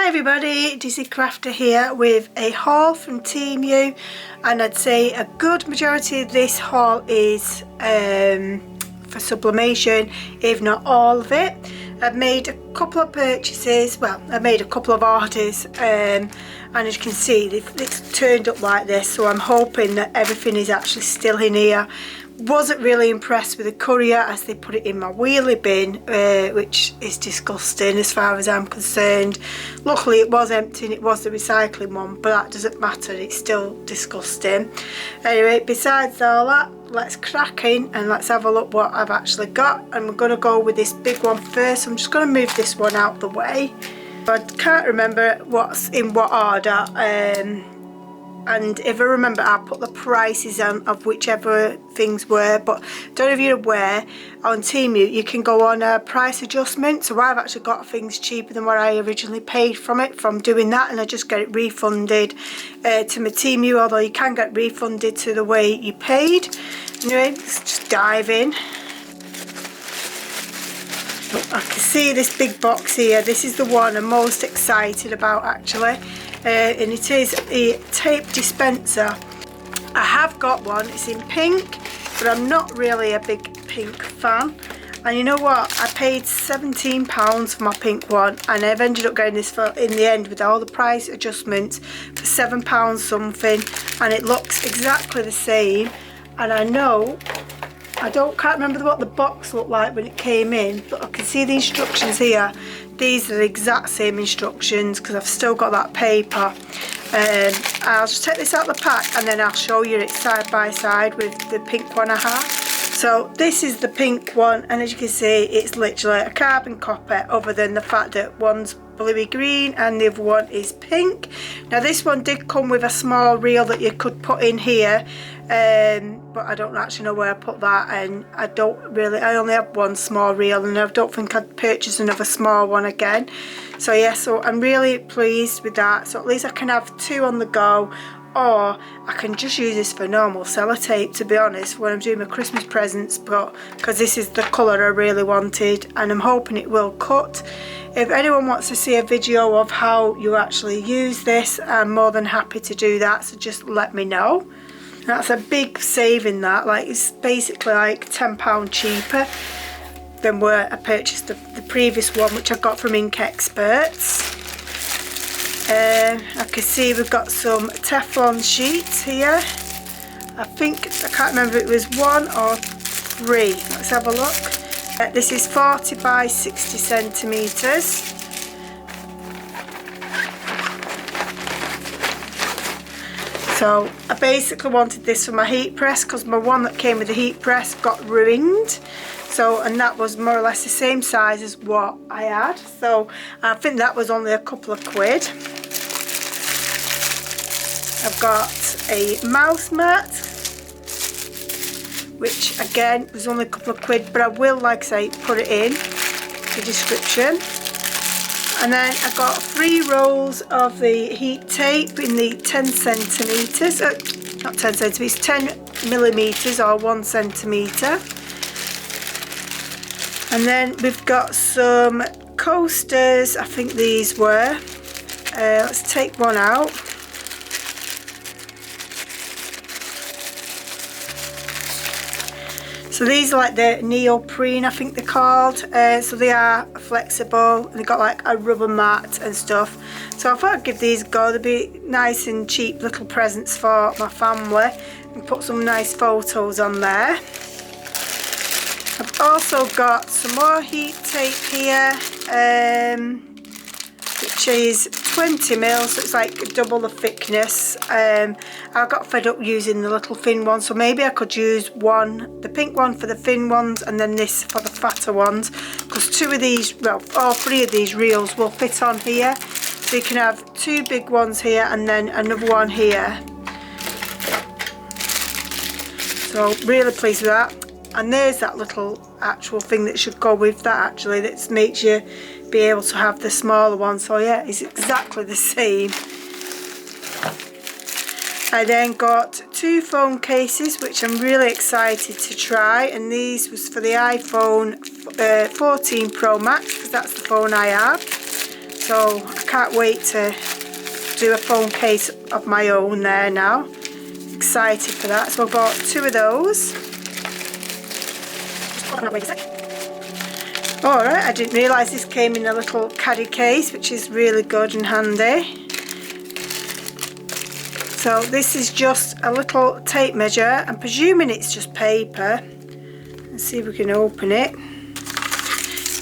Everybody, Dizzy Crafter here with a haul from Temu, and I'd say a good majority of this haul is for sublimation, if not all of it. I've made a couple of purchases, well, I made a couple of orders, and as you can see it's turned up like this, so I'm hoping that everything is actually still in here. Wasn't really impressed with the courier as they put it in my wheelie bin, which is disgusting as far as I'm concerned. Luckily it was empty and it was the recycling one, but that doesn't matter, it's still disgusting. Anyway, besides all that, let's crack in and let's have a look what I've actually got. And we're going to go with this big one first. I'm just going to move this one out the way. I can't remember what's in what order, and if I remember I'll put the prices on of whichever things were, but don't know if you're aware, on Temu you can go on a price adjustment, so I've actually got things cheaper than what I originally paid from doing that, and I just get it refunded to my Temu, although you can get refunded to the way you paid. Anyway, let's just dive in. I can see this big box here. This is the one I'm most excited about actually. And it is a tape dispenser. I have got one, it's in pink, but I'm not really a big pink fan. And you know what, I paid £17 for my pink one, and I've ended up getting this for, in the end with all the price adjustments, for £7 something, and it looks exactly the same. And I know, can't remember what the box looked like when it came in, but I can see the instructions here. These are the exact same instructions because I've still got that paper. I'll just take this out of the pack and then I'll show you it side by side with the pink one I have. So this is the pink one, and as you can see it's literally a carbon copy, other than the fact that one's bluey green and the other one is pink. Now this one did come with a small reel that you could put in here, but I don't actually know where I put that, and I only have one small reel, and I don't think I'd purchase another small one again. So yeah, so I'm really pleased with that. So at least I can have two on the go, or I can just use this for normal sellotape, to be honest, when I'm doing my Christmas presents, but because this is the colour I really wanted, and I'm hoping it will cut. If anyone wants to see a video of how you actually use this, I'm more than happy to do that, so just let me know. That's a big saving, that, like it's basically like £10 cheaper than where I purchased the previous one, which I got from Ink Experts. I can see we've got some Teflon sheets here. I can't remember if it was 1 or 3. Let's have a look. This is 40 by 60 centimetres. So I basically wanted this for my heat press because my one that came with the heat press got ruined. So, and that was more or less the same size as what I had. So I think that was only a couple of quid. I've got a mouse mat, which again was only a couple of quid, but I will, like I say, put it in the description. And then I got 3 rolls of the heat tape in the 10 centimetres, not 10 centimetres, 10 millimetres or 1 centimetre. And then we've got some coasters, I think these were. Let's take one out. So these are like the neoprene, I think they're called. So they are flexible and they've got like a rubber mat and stuff. So I thought I'd give these a go. They'd be nice and cheap little presents for my family, and put some nice photos on there. I've also got some more heat tape here, which is 20mm, so it's like double the thickness. I got fed up using the little thin one, so maybe I could use the pink one for the thin ones and then this for the fatter ones, because 2 of these, well, all 3 of these reels will fit on here, so you can have 2 big ones here and then another one here. So So really pleased with that. And there's that little actual thing that should go with that actually, that makes you be able to have the smaller one. So yeah, it's exactly the same. I then got 2 phone cases which I'm really excited to try, and these was for the iPhone 14 Pro Max because that's the phone I have. So I can't wait to do a phone case of my own there now. Excited for that. So I bought 2 of those. Alright, I didn't realise this came in a little caddy case, which is really good and handy. So this is just a little tape measure. I'm presuming it's just paper. Let's see if we can open it.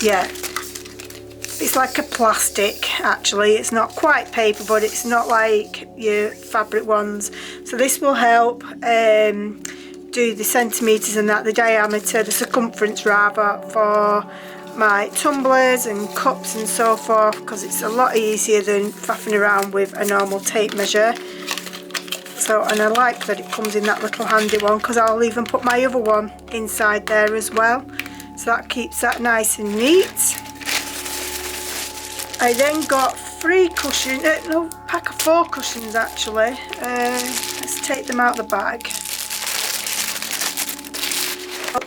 Yeah, it's like a plastic actually. It's not quite paper, but it's not like your fabric ones. So this will help do the centimetres and that, the diameter, the circumference rather, for my tumblers and cups and so forth, because it's a lot easier than faffing around with a normal tape measure. So, and I like that it comes in that little handy one, because I'll even put my other one inside there as well, so that keeps that nice and neat. I then got 3 cushions, no, pack of 4 cushions actually. Let's take them out of the bag.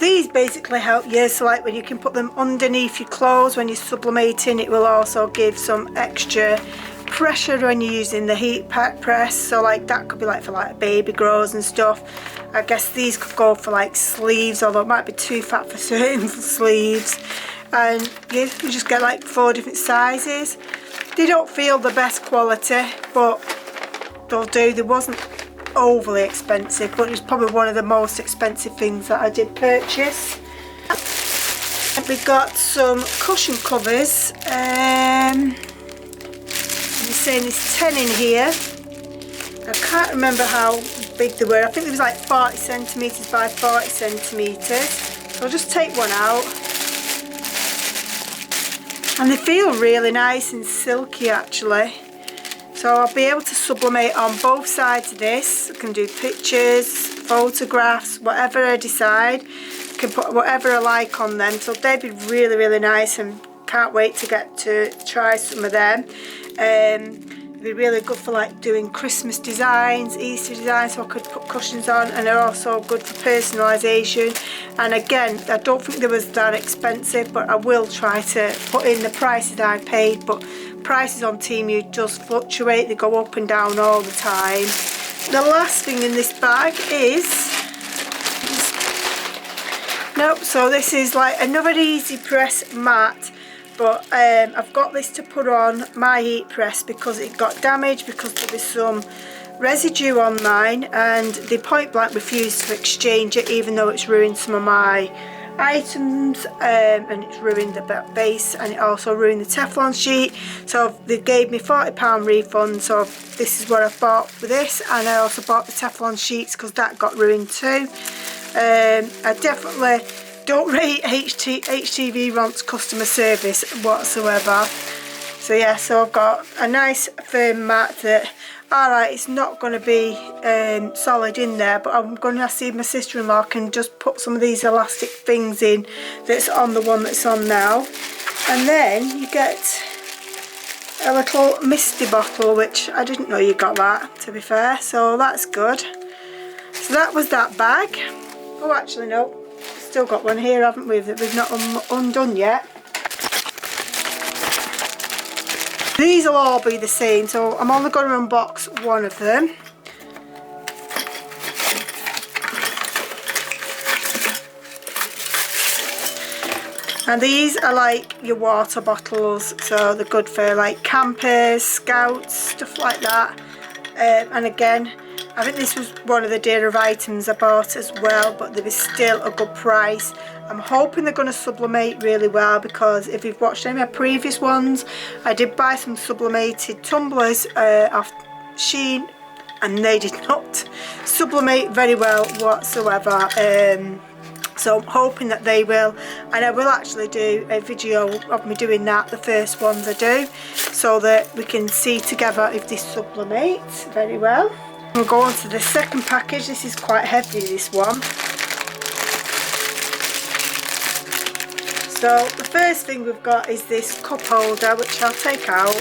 These basically help you, so like when you can put them underneath your clothes when you're sublimating, it will also give some extra pressure when you're using the heat pack press. So like that could be like for like baby grows and stuff. I guess these could go for like sleeves, although it might be too fat for certain sleeves. And yeah, you just get like 4 different sizes. They don't feel the best quality, but they'll do. They wasn't overly expensive, but it's probably one of the most expensive things that I did purchase. We got some cushion covers. They're saying there's 10 in here. I can't remember how big they were. I think it was like 40 centimetres by 40 centimetres. So I'll just take one out. And they feel really nice and silky actually. So I'll be able to sublimate on both sides of this. I can do pictures, photographs, whatever I decide. I can put whatever I like on them. So they'd be really, really nice, and can't wait to get to try some of them. It'd be really good for like doing Christmas designs, Easter designs, so I could put cushions on, and they're also good for personalisation. And again, I don't think they was that expensive, but I will try to put in the prices I paid. But prices on Temu just fluctuate, they go up and down all the time. The last thing in this bag is, nope, so this is like another easy press mat, but I've got this to put on my heat press because it got damaged, because there was some residue on mine and they point blank refused to exchange it, even though it's ruined some of my items, and it's ruined the base, and it also ruined the Teflon sheet. So they gave me £40 refund. So this is what I bought for this, and I also bought the Teflon sheets because that got ruined too. I definitely don't rate HTV Ront's customer service whatsoever. So yeah, so I've got a nice firm mat that, alright, it's not going to be solid in there, but I'm going to see if my sister-in-law can just put some of these elastic things in that's on the one that's on now. And then you get a little misty bottle, which I didn't know you got that, to be fair, so that's good. So that was that bag. Oh, actually no, still got one here, haven't we, that we've not undone yet. These will all be the same, so I'm only going to unbox one of them. And these are like your water bottles, so they're good for like campers, scouts, stuff like that. And again, I think this was one of the dearer items I bought as well, but they were still a good price. I'm hoping they're going to sublimate really well, because if you've watched any of my previous ones, I did buy some sublimated tumblers off Shein, and they did not sublimate very well whatsoever. So I'm hoping that they will, and I will actually do a video of me doing that, the first ones I do, so that we can see together if they sublimate very well. We'll go on to the second package. This is quite heavy, this one. So the first thing we've got is this cup holder, which I'll take out.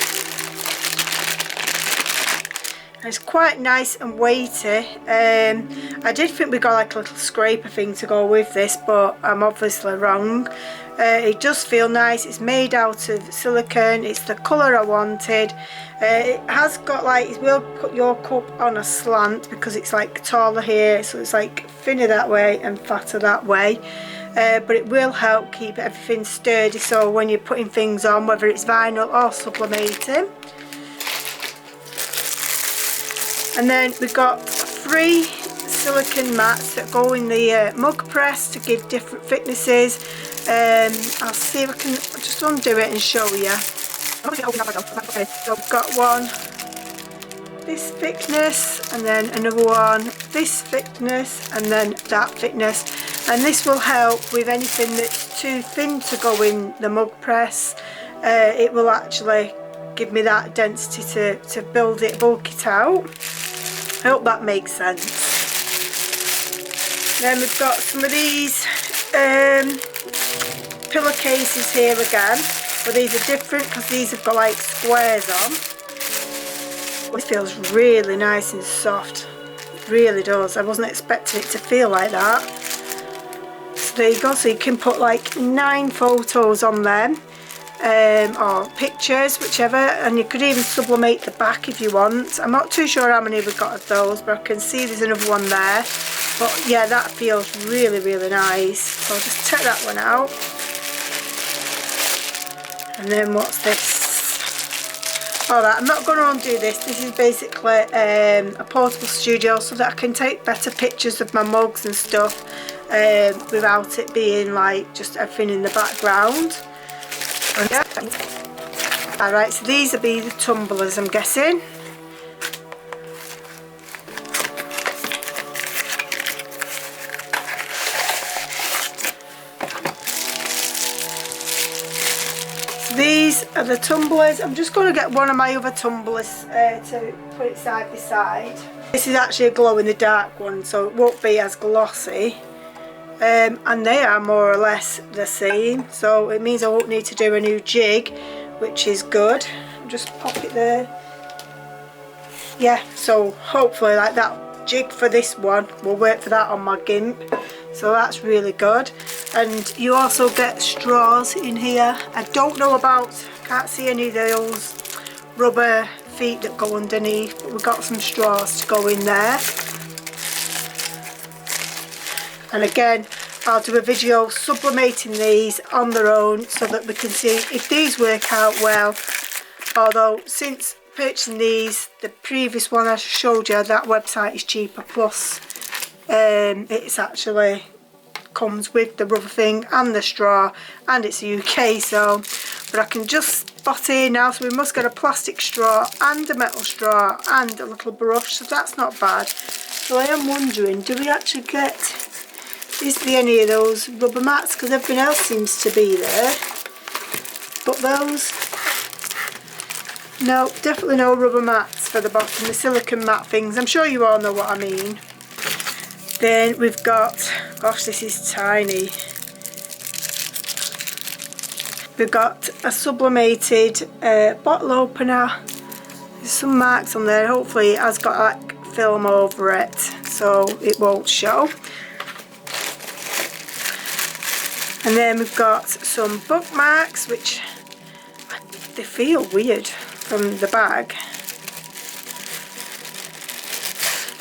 It's quite nice and weighty. I did think we got like a little scraper thing to go with this, but I'm obviously wrong. It does feel nice. It's made out of silicone. It's the colour I wanted. It has got like, it will put your cup on a slant because it's like taller here, so it's like thinner that way and fatter that way. But it will help keep everything sturdy, so when you're putting things on, whether it's vinyl or sublimating. And then we've got 3 silicone mats that go in the mug press to give different thicknesses. I'll see if I can just undo it and show you. Okay, so I've got one this thickness, and then another one this thickness, and then that thickness. And this will help with anything that's too thin to go in the mug press. It will actually give me that density to build it, bulk it out. I hope that makes sense. Then we've got some of these pillowcases here again, but these are different because these have got like squares on. This feels really nice and soft, it really does. I wasn't expecting it to feel like that. So there you go, so you can put like 9 photos on them. Or pictures, whichever, and you could even sublimate the back if you want. I'm not too sure how many we've got of those, but I can see there's another one there. But yeah, that feels really, really nice. So I'll just take that one out. And then what's this? Alright, I'm not going to undo this. This is basically a portable studio so that I can take better pictures of my mugs and stuff without it being like just everything in the background. Alright, so these will be the tumblers, I'm guessing. So these are the tumblers. I'm just going to get one of my other tumblers to put it side by side. This is actually a glow in the dark one, so it won't be as glossy. And they are more or less the same, so it means I won't need to do a new jig, which is good. Just pop it there. Yeah, so hopefully like that jig for this one will work for that on my gimp, so that's really good. And you also get straws in here. I don't know about, can't see any of those rubber feet that go underneath, but we've got some straws to go in there. And again, I'll do a video sublimating these on their own so that we can see if these work out well. Although since purchasing these, the previous one I showed you, that website is cheaper, plus it's actually comes with the rubber thing and the straw, and it's UK, so but I can just spot here now, so we must get a plastic straw and a metal straw and a little brush, so that's not bad. So I am wondering, do we actually get, is there any of those rubber mats, because everything else seems to be there, but those, no, definitely no rubber mats for the bottom, the silicone mat things. I'm sure you all know what I mean. Then we've got, gosh, this is tiny, we've got a sublimated bottle opener. There's some marks on there, hopefully it has got like film over it so it won't show. And then we've got some bookmarks, which they feel weird from the bag.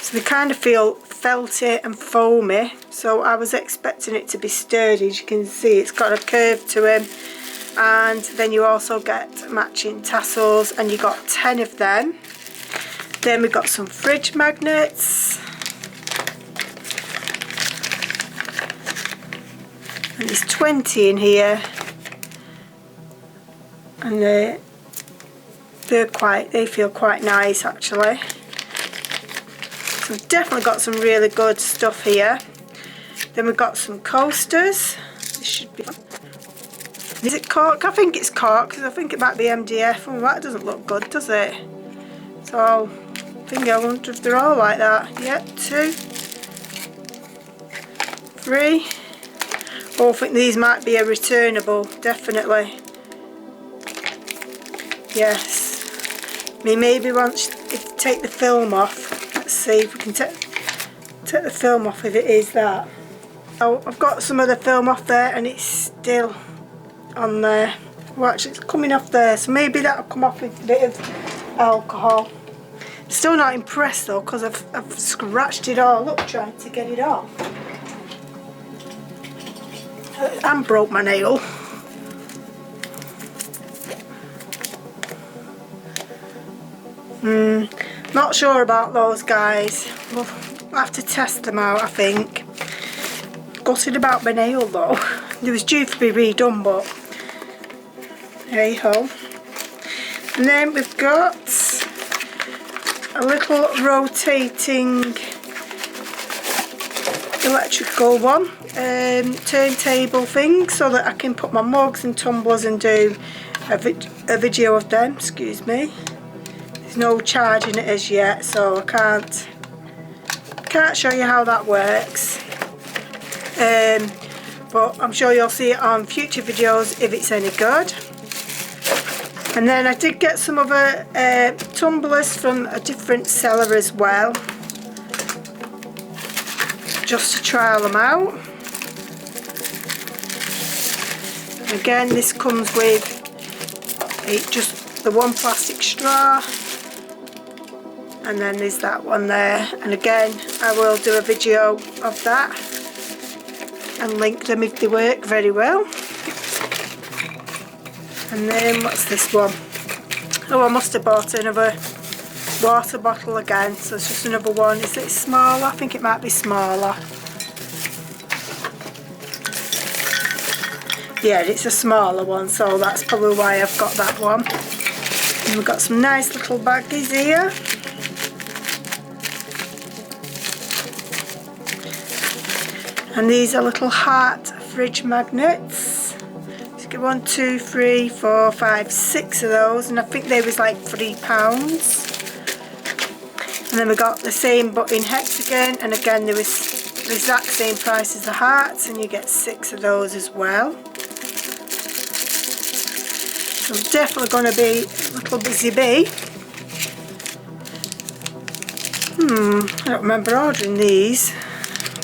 So they kind of feel felty and foamy, so I was expecting it to be sturdy. As you can see, it's got a curve to him. And then you also get matching tassels, and you got 10 of them. Then we've got some fridge magnets. And there's 20 in here, and they feel quite nice actually. So we've definitely got some really good stuff here. Then we've got some coasters. This should be, is it cork? I think it's cork, because I think it might be MDF. Oh, that doesn't look good, does it? So I wonder if they're all like that. Yeah, 2, 3. I think these might be a returnable, definitely. Yes. Maybe once if you take the film off, let's see if we can take the film off if it is that. Oh, I've got some of the film off there and it's still on there. Well, actually it's coming off there, so maybe that'll come off with a bit of alcohol. Still not impressed though, because I've scratched it all up trying to get it off. And broke my nail. Not sure about those guys. We'll have to test them out, I think. Gutted about my nail though. It was due to be redone, but hey ho. And then we've got a little rotating electrical one, turntable thing, so that I can put my mugs and tumblers and do a video of them. Excuse me. There's no charging it as yet, so I can't show you how that works. But I'm sure you'll see it on future videos if it's any good. And then I did get some other tumblers from a different seller as well, just to trial them out. Again, this comes with just the one plastic straw, and then there's that one there. And again, I will do a video of that and link them if they work very well. And then what's this one? Oh, I must have bought another water bottle again, so it's just another one. Is it smaller? I think it might be smaller. Yeah, it's a smaller one, so that's probably why I've got that one. And we've got some nice little baggies here. And these are little heart fridge magnets. So get 1, 2, 3, 4, 5, 6 of those, and I think they was like £3. And then we got the same but in hexagon, and again there was the exact same price as the hearts, and you get 6 of those as well. So I'm definitely going to be a little busy bee. I don't remember ordering these.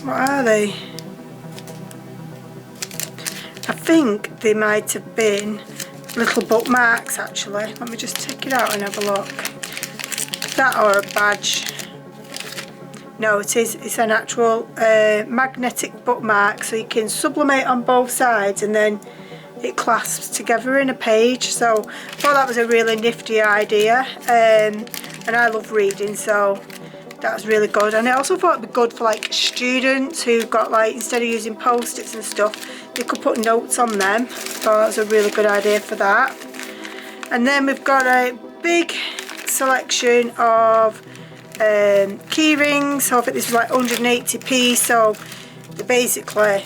What are they? I think they might have been little bookmarks actually. Let me just take it out and have a look. That or a badge. No, it is. It's an actual magnetic bookmark, so you can sublimate on both sides and then it clasps together in a page. So I thought that was a really nifty idea, and I love reading, so that's really good. And I also thought it'd be good for like students who got like, instead of using post-its and stuff, they could put notes on them. So that's a really good idea for that. And then we've got a big selection of key rings. So I think this is like 180p, so basically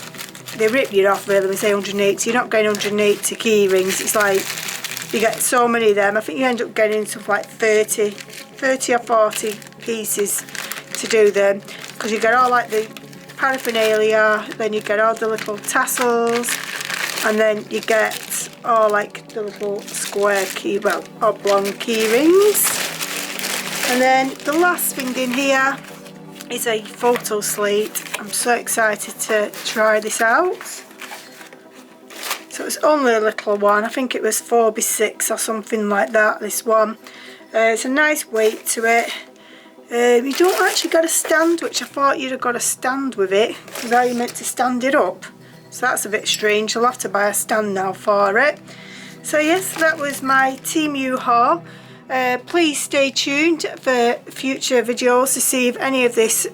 they rip you off really when they say 180. You're not getting 180 key rings. It's like you get so many of them. I think you end up getting something like 30 or 40 pieces to do them, because you get all like the paraphernalia, then you get all the little tassels, and then you get all like the little square key, well, oblong key rings. And then the last thing in here is a photo slate. I'm so excited to try this out. So it's only a little one. I think it was 4x6 or something like that, this one. It's a nice weight to it. You don't actually got a stand, which I thought you'd have got a stand with it, because how you meant to stand it up. So that's a bit strange. I'll have to buy a stand now for it. So yes, that was my Temu haul. Please stay tuned for future videos to see if any of this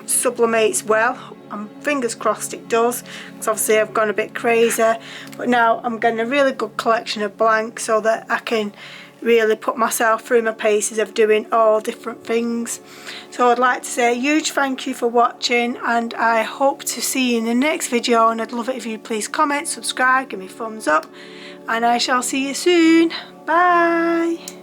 sublimates well. Fingers crossed it does, because obviously I've gone a bit crazy, but now I'm getting a really good collection of blanks so that I can really put myself through my paces of doing all different things. So I'd like to say a huge thank you for watching, and I hope to see you in the next video, and I'd love it if you please comment, subscribe, give me a thumbs up, and I shall see you soon. Bye.